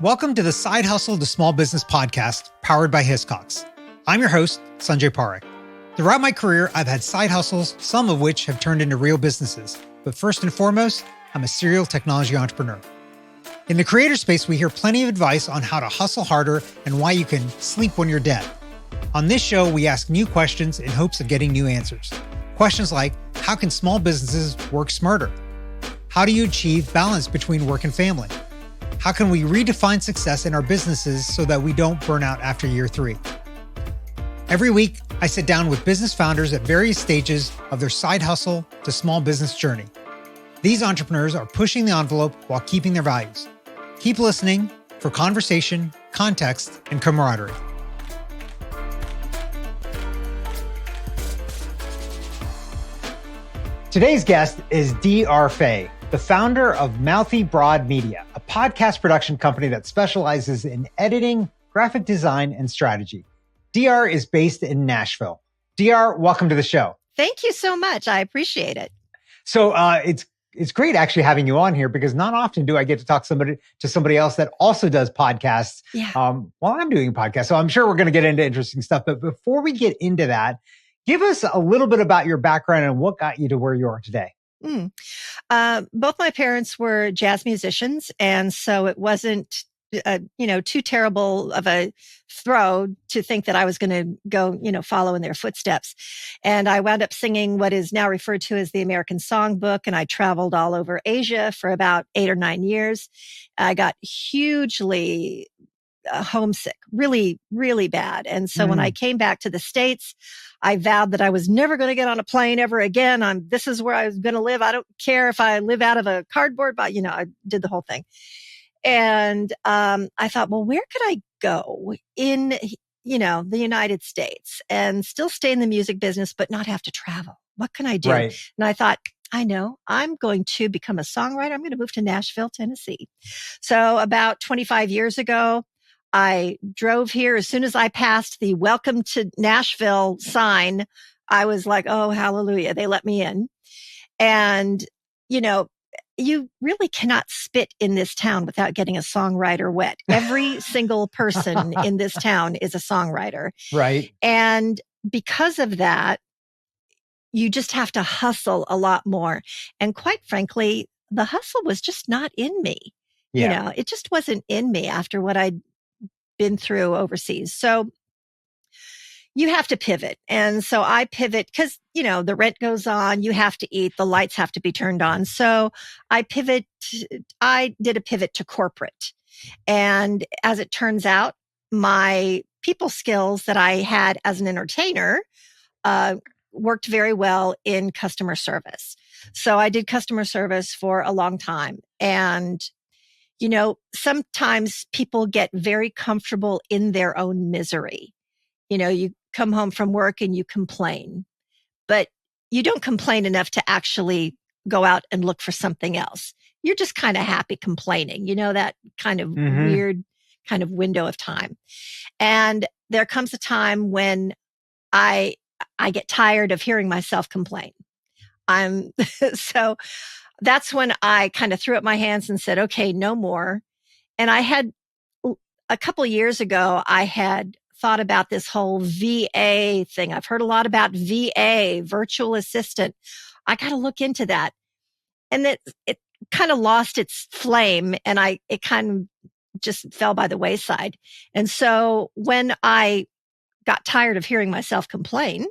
Welcome to the Side Hustle to Small Business podcast powered by Hiscox. I'm your host, Sanjay Parekh. Throughout my career, I've had side hustles, some of which have turned into real businesses. But first and foremost, I'm a serial technology entrepreneur. In the creator space, we hear plenty of advice on how to hustle harder and why you can sleep when you're dead. On this show, we ask new questions in hopes of getting new answers. Questions like, how can small businesses work smarter? How do you achieve balance between work and family? How can we redefine success in our businesses so that we don't burn out after year 3? Every week, I sit down with business founders at various stages of their side hustle to small business journey. These entrepreneurs are pushing the envelope while keeping their values. Keep listening for conversation, context, and camaraderie. Today's guest is Dr. Fay, the founder of Mouthy Media, a podcast production company that specializes in editing, graphic design, and strategy. Dr. is based in Nashville. Dr., welcome to the show. Thank you so much. I appreciate it. So it's great actually having you on here because not often do I get to talk to somebody else that also does podcasts while I'm doing a podcast. So I'm sure we're going to get into interesting stuff. But before we get into that, give us a little bit about your background and what got you to where you are today. Both my parents were jazz musicians, and so it wasn't, too terrible of a throw to think that I was going to go, follow in their footsteps. And I wound up singing what is now referred to as the American Songbook, and I traveled all over Asia for about 8 or 9 years. I got hugely homesick, really, really bad. And so when I came back to the States, I vowed that I was never going to get on a plane ever again. This is where I was going to live. I don't care if I live out of a cardboard box. I did the whole thing. And I thought, well, where could I go in, the United States and still stay in the music business, but not have to travel? What can I do? Right. And I thought, I know, I'm going to become a songwriter. I'm going to move to Nashville, Tennessee. So about 25 years ago, I drove here. As soon as I passed the welcome to Nashville sign, I was like, oh, hallelujah. They let me in. And, you really cannot spit in this town without getting a songwriter wet. Every single person in this town is a songwriter. Right. And because of that, you just have to hustle a lot more. And quite frankly, the hustle was just not in me. Yeah. It just wasn't in me after what I'd been through overseas. So you have to pivot. And so I pivot because, the rent goes on, you have to eat, the lights have to be turned on. So I did a pivot to corporate. And as it turns out, my people skills that I had as an entertainer, worked very well in customer service. So I did customer service for a long time. And sometimes people get very comfortable in their own misery. You come home from work and you complain, but you don't complain enough to actually go out and look for something else. You're just kind of happy complaining, that kind of weird kind of window of time. And there comes a time when I get tired of hearing myself complain. So that's when I kind of threw up my hands and said, okay, no more. And I had a couple of years ago, I had thought about this whole VA thing. I've heard a lot about VA, virtual assistant. I got to look into that. And it kind of lost its flame and it kind of just fell by the wayside. And so when I got tired of hearing myself complain,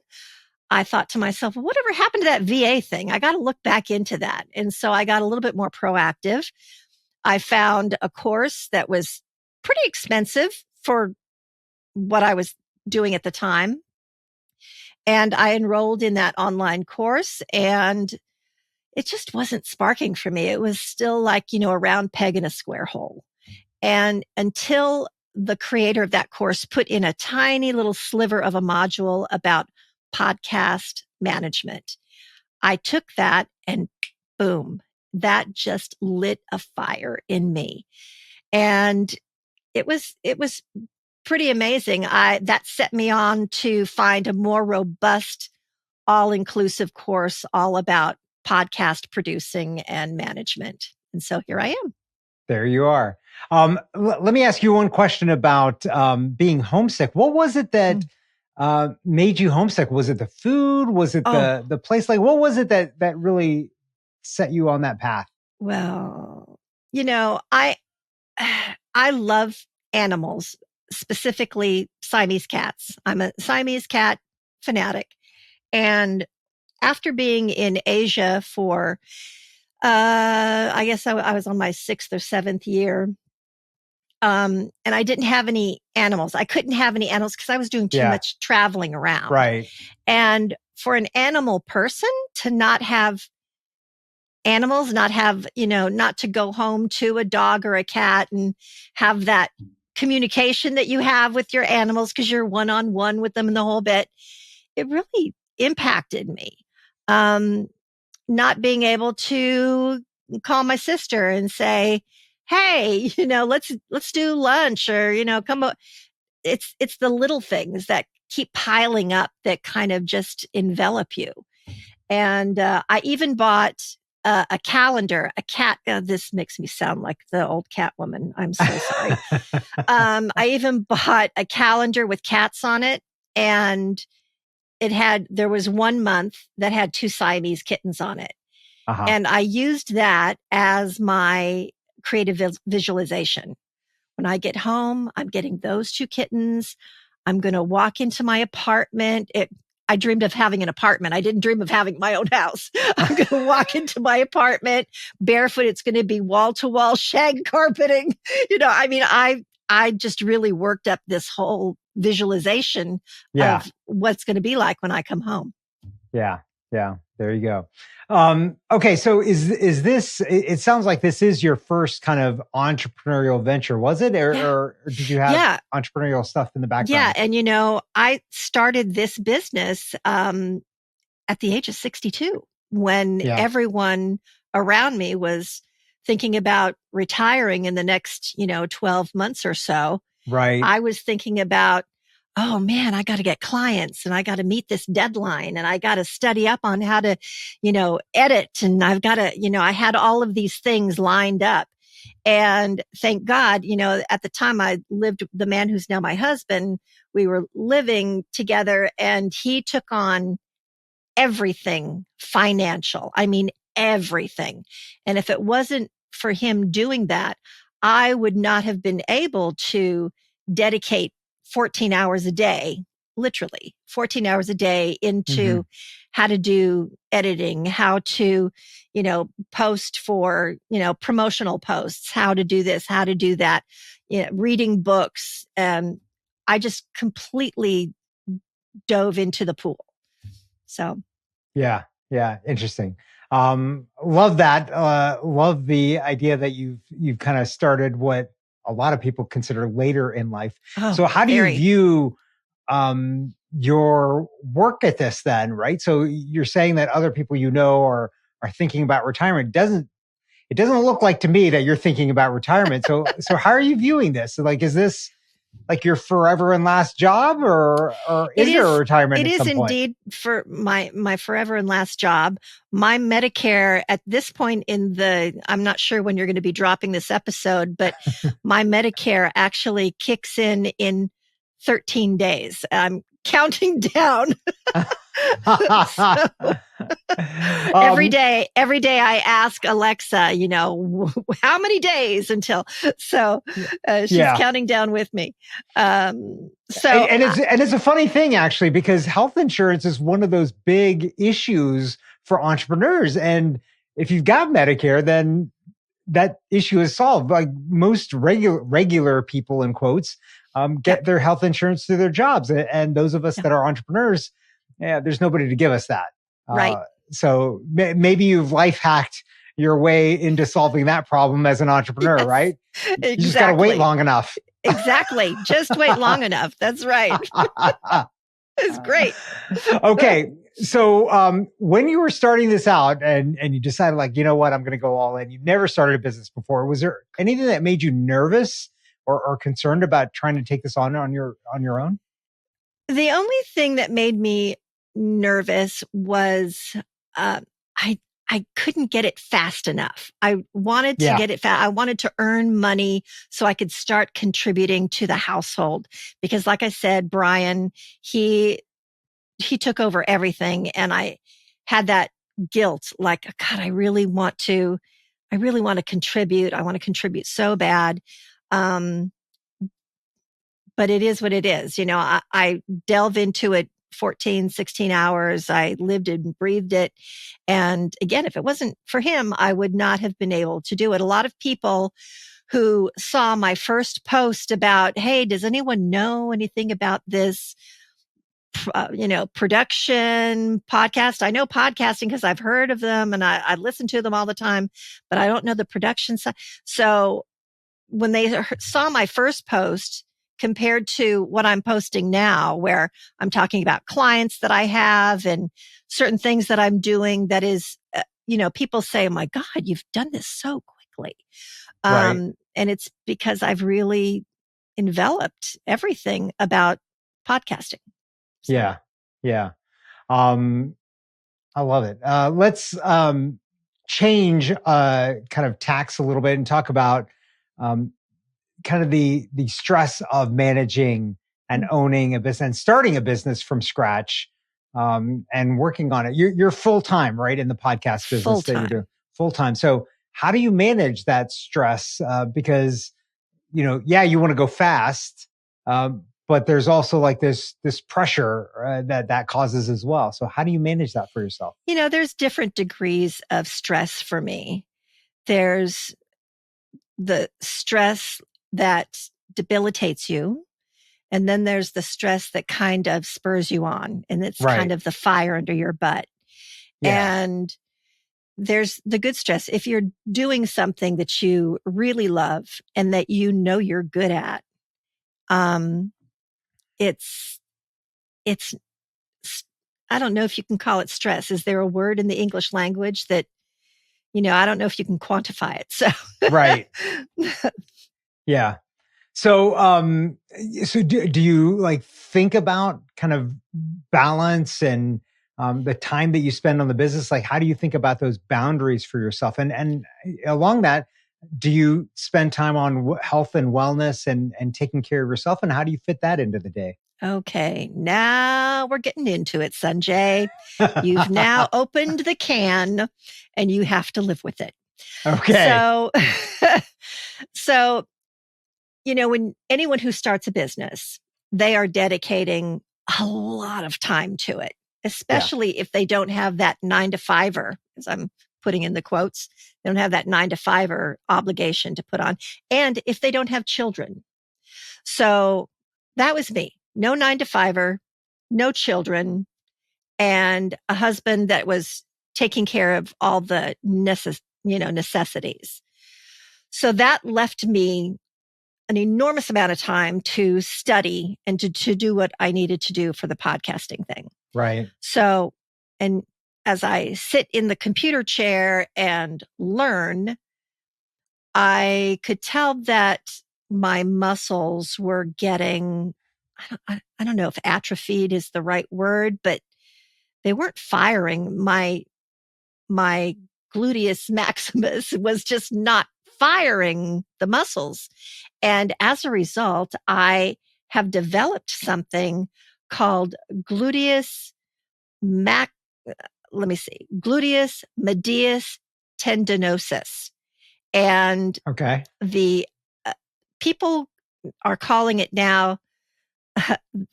I thought to myself, well, whatever happened to that VA thing? I got to look back into that. And so I got a little bit more proactive. I found a course that was pretty expensive for what I was doing at the time. And I enrolled in that online course and it just wasn't sparking for me. It was still like, a round peg in a square hole. And until the creator of that course put in a tiny little sliver of a module about podcast management, I took that and boom, that just lit a fire in me. And it was pretty amazing. That set me on to find a more robust, all-inclusive course all about podcast producing and management. And so here I am. There you are. Let me ask you one question about being homesick. What was it that made you homesick? Was it the food? Was it Oh, the place? Like, what was it that really set you on that path? well, you know, I love animals, specifically Siamese cats. I'm a Siamese cat fanatic. And after being in Asia for, I guess I was on my sixth or seventh year, and I didn't have any animals. I couldn't have any animals because I was doing too Yeah, much traveling around. right. And for an animal person to not have animals, not have, not to go home to a dog or a cat and have that communication that you have with your animals because you're one on one with them and the whole bit, it really impacted me. Um, Not being able to call my sister and say, "Hey, let's do lunch," or come. It's the little things that keep piling up that kind of just envelop you. And I even bought a calendar, a cat. This makes me sound like the old cat woman. I'm so sorry. I even bought a calendar with cats on it, and there was 1 month that had 2 Siamese kittens on it. Uh-huh. And I used that as my creative visualization. When I get home, I'm getting those 2 kittens. I'm going to walk into my apartment. I dreamed of having an apartment. I didn't dream of having my own house. I'm going to walk into my apartment barefoot. It's going to be wall to wall shag carpeting. I just really worked up this whole visualization Yeah. of what's going to be like when I come home. Yeah. Yeah. There you go. Okay. So is this, it sounds like this is your first kind of entrepreneurial venture, was it? Yeah. Or did you have entrepreneurial stuff in the Yeah. background? And, I started this business at the age of 62 when Yeah. everyone around me was thinking about retiring in the next, 12 months or so. Right. I was thinking about, oh man, I got to get clients and I got to meet this deadline and I got to study up on how to, edit. And I've got to, I had all of these things lined up. And thank God, at the time the man who's now my husband, we were living together and he took on everything financial. I mean, everything. And if it wasn't for him doing that, I would not have been able to dedicate 14 hours a day, literally 14 hours a day into how to do editing, how to, post for, promotional posts, how to do this, how to do that, reading books. I just completely dove into the pool. So Yeah. Yeah. Interesting. Love that. Love the idea that you've kind of started what a lot of people consider later in life. Oh, So how do you very. view your work at this then, right? So you're saying that other people are thinking about retirement. It doesn't look like to me that you're thinking about retirement. So how are you viewing this? So like, is this like your forever and last job or is there a retirement It at is some point? indeed for my forever and last job. My Medicare at this point I'm not sure when you're going to be dropping this episode, but my Medicare actually kicks in 13 days. I'm counting down. So, every day I ask Alexa, how many days until, so she's counting down with me. And it's a funny thing actually, because health insurance is one of those big issues for entrepreneurs. And if you've got Medicare, then that issue is solved. Like most regular people in quotes, get their health insurance through their jobs. And those of us that are entrepreneurs, there's nobody to give us that. Right. So maybe you've life hacked your way into solving that problem as an entrepreneur, right? Exactly. You just got to wait long enough. Exactly. Just wait long enough. That's right. It's great. Okay. So when you were starting this out and you decided like, you know what, I'm going to go all in. You've never started a business before. Was there anything that made you nervous or concerned about trying to take this on your own? The only thing that made me nervous was I I couldn't get it fast enough. I wanted to Yeah. get it fast. I wanted to earn money so I could start contributing to the household. Because like I said, Brian, he took over everything, and I had that guilt, like, God, I really want to contribute. I want to contribute so bad. But it is what it is. I delve into it 14, 16 hours. I lived and breathed it. And again, if it wasn't for him, I would not have been able to do it. A lot of people who saw my first post about, hey, does anyone know anything about this, production podcast? I know podcasting because I've heard of them and I listen to them all the time, but I don't know the production side. So when they saw my first post compared to what I'm posting now, where I'm talking about clients that I have and certain things that I'm doing, that is, people say, oh my God, you've done this so quickly. Right. And it's because I've really enveloped everything about podcasting. So. Yeah. Yeah. I love it. Let's change kind of tax a little bit and talk about um, kind of the stress of managing and owning a business and starting a business from scratch, and working on it. You're full time, right, in the podcast business that you're doing full time. So how do you manage that stress? Because you want to go fast, but there's also like this pressure that causes as well. So how do you manage that for yourself? There's different degrees of stress for me. There's the stress that debilitates you. And then there's the stress that kind of spurs you on. And it's kind of the fire under your butt. Yeah. And there's the good stress. If you're doing something that you really love and that you're good at, it's, I don't know if you can call it stress. Is there a word in the English language that, I don't know if you can quantify it. So, right. Yeah. So, do you like think about kind of balance and the time that you spend on the business? Like, how do you think about those boundaries for yourself? And along that, do you spend time on health and wellness and taking care of yourself? And how do you fit that into the day? Okay, now we're getting into it, Sanjay. You've now opened the can and you have to live with it. Okay. So, when anyone who starts a business, they are dedicating a lot of time to it, especially if they don't have that 9-to-5er, as I'm putting in the quotes, they don't have that 9-to-5er obligation to put on. And if they don't have children. So that was me. No 9-to-5er, no children, and a husband that was taking care of all the necessities. So that left me an enormous amount of time to study and to do what I needed to do for the podcasting thing. Right. So, and as I sit in the computer chair and learn, I could tell that my muscles were getting, I don't know if atrophied is the right word, but they weren't firing. My gluteus maximus was just not firing the muscles. And as a result, I have developed something called gluteus medius tendinosis. And the people are calling it now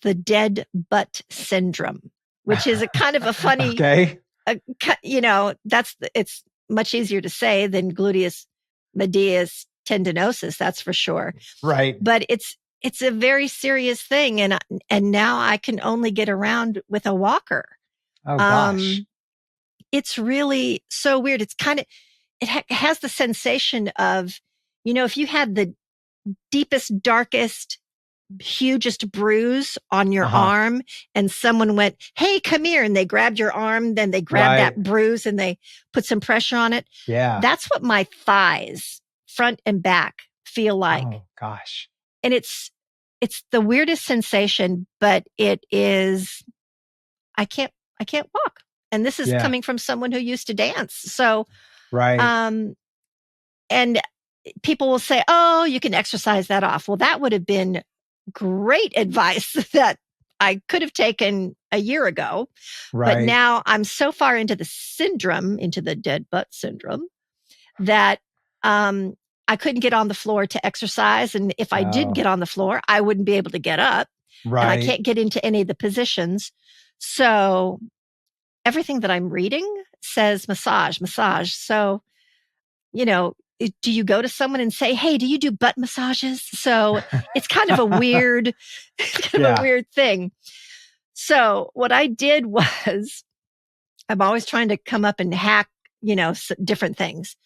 the dead butt syndrome, which is a kind of a funny, it's much easier to say than gluteus medius tendinosis, that's for sure. Right. But it's a very serious thing. And now I can only get around with a walker. Oh gosh. It's really so weird. It's kind of, it has the sensation of, if you had the deepest, darkest, hugest bruise on your arm and someone went, hey, come here. And they grabbed your arm, then they grabbed that bruise and they put some pressure on it. Yeah. That's what my thighs, front and back, feel like. Oh gosh. And it's the weirdest sensation, but it is, I can't walk. And this is Yeah. coming from someone who used to dance. So, Right. and people will say, oh, you can exercise that off. Well, that would have been great advice that I could have taken a year ago. But Right. now I'm so far into the syndrome, into the dead butt syndrome, that I couldn't get on the floor to exercise. And if I did Oh, get on the floor, I wouldn't be able to get up. And I right. can't get into any of the positions. So everything that I'm reading says massage, massage. So, do you go to someone and say, hey, do you do butt massages? So it's kind of a weird, weird thing. So what I did was, I'm always trying to come up and hack, different things.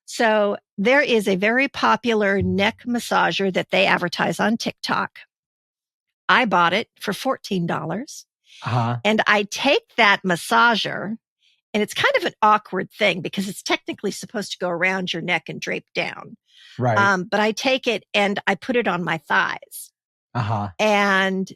So there is a very popular neck massager that they advertise on TikTok. I bought it for $14. Uh-huh. And I take that massager, and it's kind of an awkward thing because it's technically supposed to go around your neck and drape down. Right. But I take it and I put it on my thighs. Uh-huh. And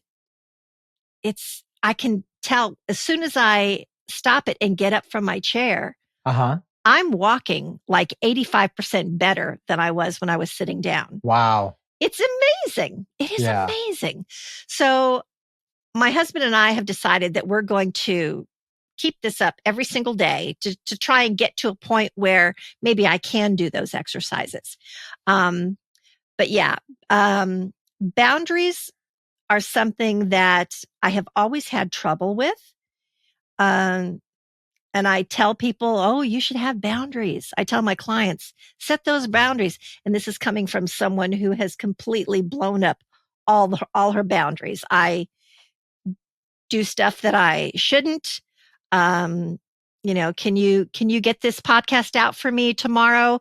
I can tell as soon as I stop it and get up from my chair, Uh-huh. I'm walking like 85% better than I was when I was sitting down. Wow. It's amazing. It is Yeah. amazing. So my husband and I have decided that we're going to keep this up every single day to try and get to a point where maybe I can do those exercises. But yeah, boundaries are something that I have always had trouble with. And I tell people, oh, you should have boundaries. I tell my clients, set those boundaries. And this is coming from someone who has completely blown up all her boundaries. I do stuff that I shouldn't. Can you get this podcast out for me tomorrow?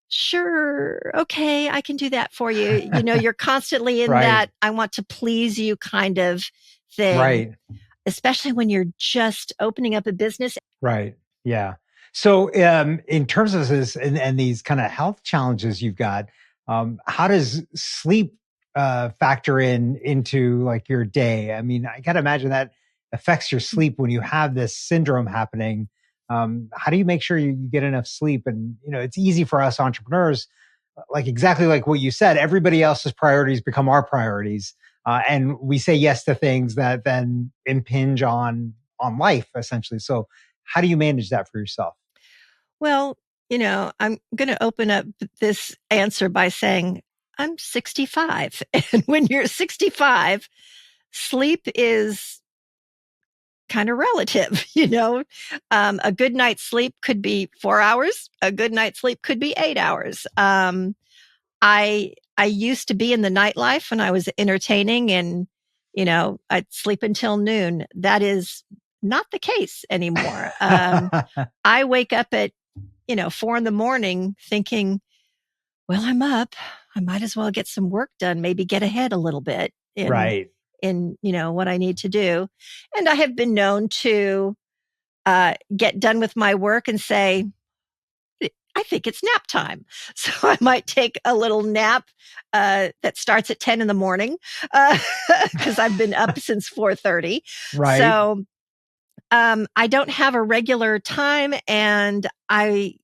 Sure. Okay. I can do that for you. You're constantly in Right. that I want to please you kind of thing. Right. Especially when you're just opening up a business. Right. Yeah. So, in terms of this and these kind of health challenges you've got, how does sleep factor into like your day? I mean, I got to imagine that affects your sleep when you have this syndrome happening. How do you make sure you get enough sleep? And it's easy for us entrepreneurs, like exactly like what you said. Everybody else's priorities become our priorities. And we say yes to things that then impinge on life, essentially. So, how do you manage that for yourself? Well, I'm going to open up this answer by saying I'm 65, and when you're 65, sleep is kind of relative. A good night's sleep could be 4 hours. A good night's sleep could be 8 hours. I used to be in the nightlife and I was entertaining and, I'd sleep until noon. That is not the case anymore. I wake up at, 4 a.m. thinking, well, I'm up. I might as well get some work done, maybe get ahead a little bit Right. in what I need to do. And I have been known to get done with my work and say, I think it's nap time. So I might take a little nap that starts at 10 in the morning because I've been up since 4:30. Right. So I don't have a regular time, and I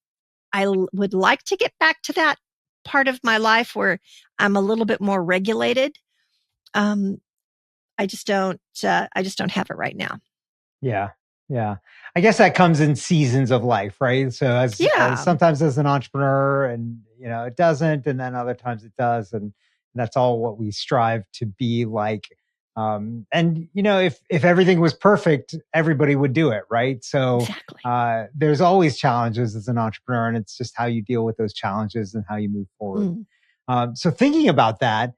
would like to get back to that part of my life where I'm a little bit more regulated. I just don't have it right now. Yeah. Yeah. I guess that comes in seasons of life, right? So as sometimes as an entrepreneur and it doesn't, and then other times it does. And that's all what we strive to be like. And if everything was perfect, everybody would do it, right? So Exactly. There's always challenges as an entrepreneur, and it's just how you deal with those challenges and how you move forward. So thinking about that,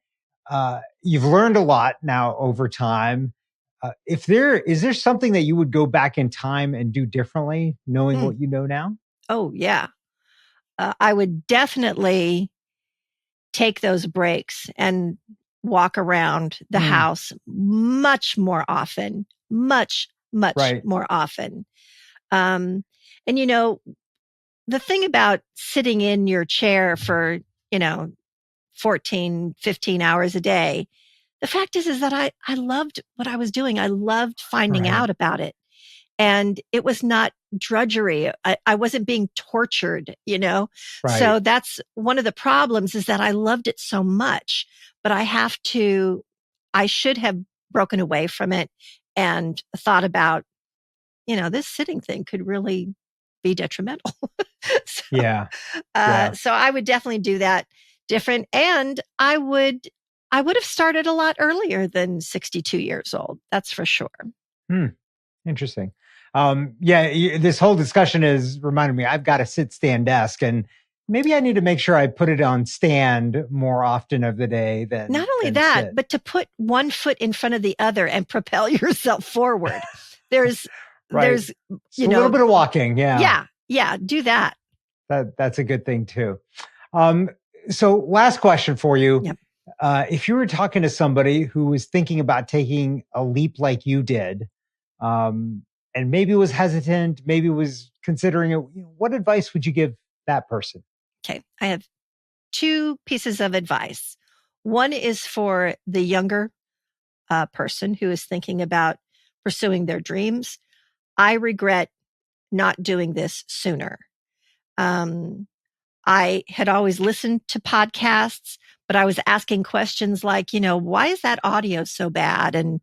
you've learned a lot now over time. Is there something that you would go back in time and do differently, knowing what you know now? Oh yeah, I would definitely take those breaks and walk around the house much more often, much Right. more often. And the thing about sitting in your chair for 14, 15 hours a day, the fact is that I loved what I was doing. I loved finding Right. out about it. and it was not drudgery. I wasn't being tortured, Right. So that's one of the problems, is that I loved it so much, but I should have broken away from it and thought about, this sitting thing could really be detrimental. so, Yeah. Yeah. so I would definitely do that different. And I would have started a lot earlier than 62 years old. That's for sure. Interesting. This whole discussion has reminded me, I've got a sit-stand desk, and maybe I need to make sure I put it on stand more often of the day than Not only than that, sit. but to put one foot in front of the other and propel yourself forward. There's, Right. there's, a little bit of walking. Yeah. Yeah, do that. That's a good thing too. So last question for you. Yep. If you were talking to somebody who was thinking about taking a leap like you did, and maybe was hesitant, maybe was considering it, what advice would you give that person? Okay. I have two pieces of advice. One is for the younger person who is thinking about pursuing their dreams. I regret not doing this sooner. I had always listened to podcasts, but I was asking questions like, why is that audio so bad? And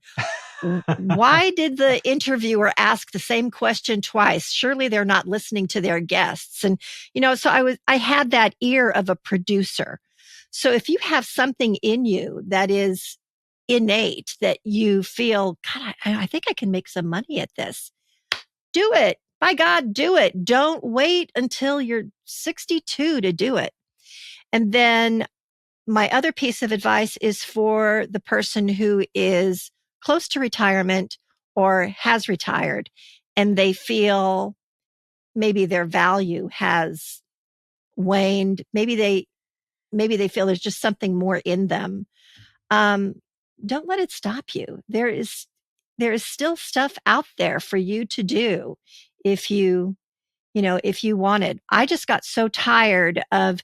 why did the interviewer ask the same question twice? Surely they're not listening to their guests. And, so I had that ear of a producer. So if you have something in you that is innate, that you feel, God, I think I can make some money at this, do it. By God, do it. Don't wait until you're 62 to do it. And then my other piece of advice is for the person who is close to retirement or has retired, and they feel maybe their value has waned. Maybe they feel there's just something more in them. Don't let it stop you. There is still stuff out there for you to do if you want it. I just got so tired of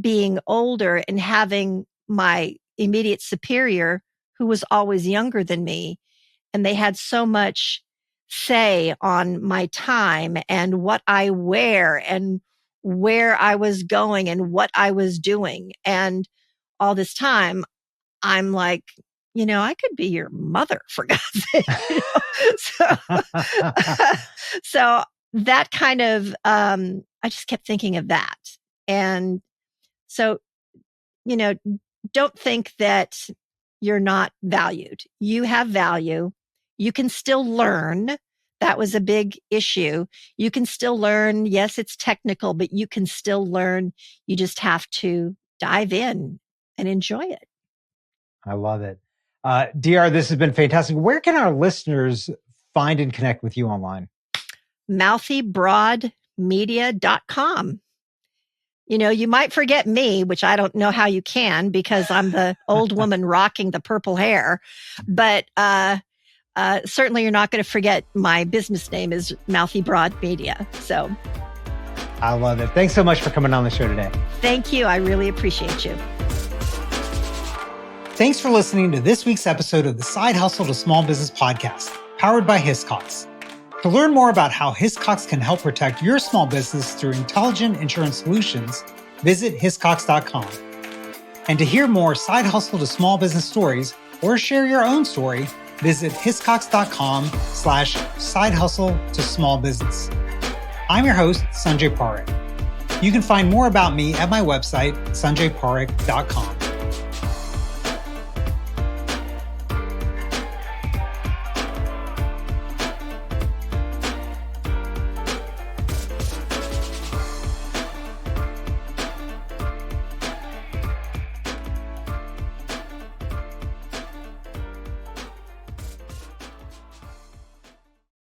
being older and having my immediate superior, who was always younger than me, and they had so much say on my time and what I wear and where I was going and what I was doing. And all this time, I'm like, I could be your mother, for God's sake. So that kind of, I just kept thinking of that. And so, don't think that you're not valued. You have value. You can still learn. That was a big issue. You can still learn. Yes, it's technical, but you can still learn. You just have to dive in and enjoy it. I love it. DR, this has been fantastic. Where can our listeners find and connect with you online? MouthyBroadMedia.com. You might forget me, which I don't know how you can, because I'm the old woman rocking the purple hair. But certainly you're not going to forget my business name is Mouthy Broad Media. So I love it. Thanks so much for coming on the show today. Thank you. I really appreciate you. Thanks for listening to this week's episode of the Side Hustle to Small Business podcast, powered by Hiscox. To learn more about how Hiscox can help protect your small business through intelligent insurance solutions, visit hiscox.com. And to hear more side hustle to small business stories or share your own story, visit hiscox.com/side hustle to small business. I'm your host, Sanjay Parekh. You can find more about me at my website, sanjayparekh.com.